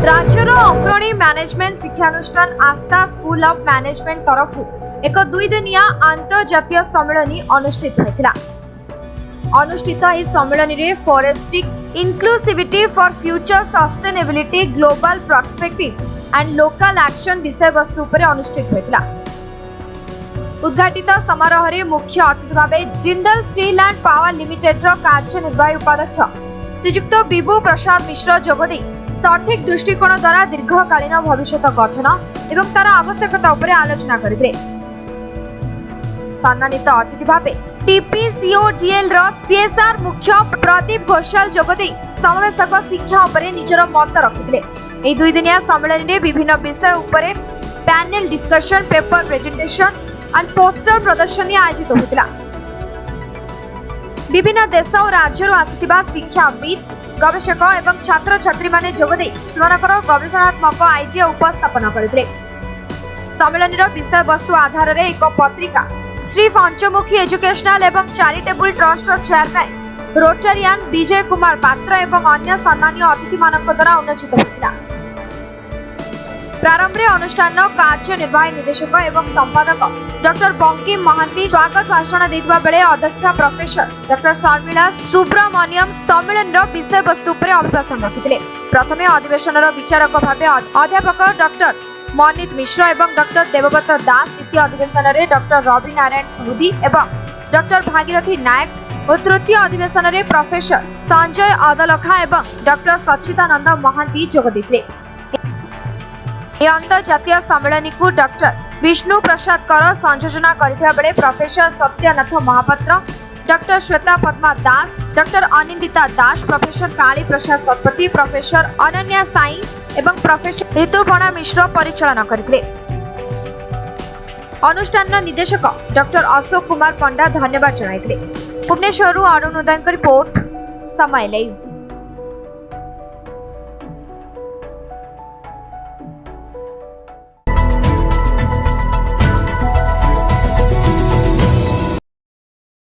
राज्यर अग्रणी मैनेजमेंट शिक्षानुष्ठान आस्था स्कूल ऑफ मैनेजमेंट तरफ एक 2 दिनिया अंतर्जातीय सम्मेलन अनुष्ठित होता। अनुष्ठित इस सम्मेलन में फॉरेस्टिक inclusivity for future sustainability global perspective and local action विषय वस्तु पर अनुष्ठित होता। उद्घाटित समारोह में मुख्य अतिथि भाव Jindal steel and power limited कार्यनिर्वाही उपाध्यक्ष श्रीजुक्त विभू प्रसाद मिश्र जोगदे सठिक दृष्टिकोण द्वारा दीर्घकालीन भविष्य गठन एवं तार आवश्यकता उपर आलोचना करथिले। सम्मानित अतिथि भाव टीपीसीओडीएल सीएसआर मुख्य प्रदीप घोषाल जोगदे समावेशक शिक्षा उपर निजर मत रखिथिले। एही 2 दिनिया सम्मेलन में विभिन्न विषय उपर panel discussion, paper presentation and poster प्रदर्शनी आयोजित होता। विभिन्न देश और राज्य आसिथिबा शिक्षाविद, गवेषक एवं छात्र छात्री माने जोगदे सेमानकर गवेषणात्मक आइडिया उपस्थापन करथिले। सम्मेलन विषय वस्तु आधार रे एक पत्रिका श्री पंचमुखी एजुकेशनल एवं charitable trust chairman रोटारियन Vijay Kumar पात्र एवं अन्य सम्मानीय अतिथि मानक द्वारा उन्मोचित होता। प्रारंभ में अनुष्ठान कार्यनिर्वाही निदेशक एवं संपादक डॉक्टर बंकिम महांती स्वागत भाषण देथिबा बेले अध्यक्षा प्रोफेसर डॉक्टर शर्मिला सुब्रमण्यम सम्मेलन विषय वस्तु पर अभिभाषण रखिथिले। प्रथमे अधिवेशन विचारक भाव अध्यापक डॉक्टर मनीत मिश्र एवं डॉक्टर देवव्रत दास, द्वितीय अधिवेशन में डॉक्टर रवि नारायण सुदी एवं डॉक्टर भागीरथी नायक और तृतीय अधिवेशन में प्रोफेसर संजय अदलखा एवं डॉक्टर सच्चिदानंद महांती जोग देथिले। अंतर्जातीय सम्मेलन को डॉक्टर विष्णु प्रसाद कर संयोजना करथिबा बेले प्रोफेसर सत्यनाथ महापात्र, डॉक्टर श्वेता पद्मा दास, डॉक्टर अनिंदिता दास, प्रोफेसर काली प्रसाद सतपथी, प्रोफेसर अनन्या साई एवं प्रोफेसर ऋतुपर्णा मिश्र परिचालन करथिले। अनुष्ठान निदेशक डॉक्टर अशोक कुमार पंडा धन्यवाद जणाइथिले। भुवनेश्वर अरुण उदयଙ୍କ रिपोर्ट समय लाइव।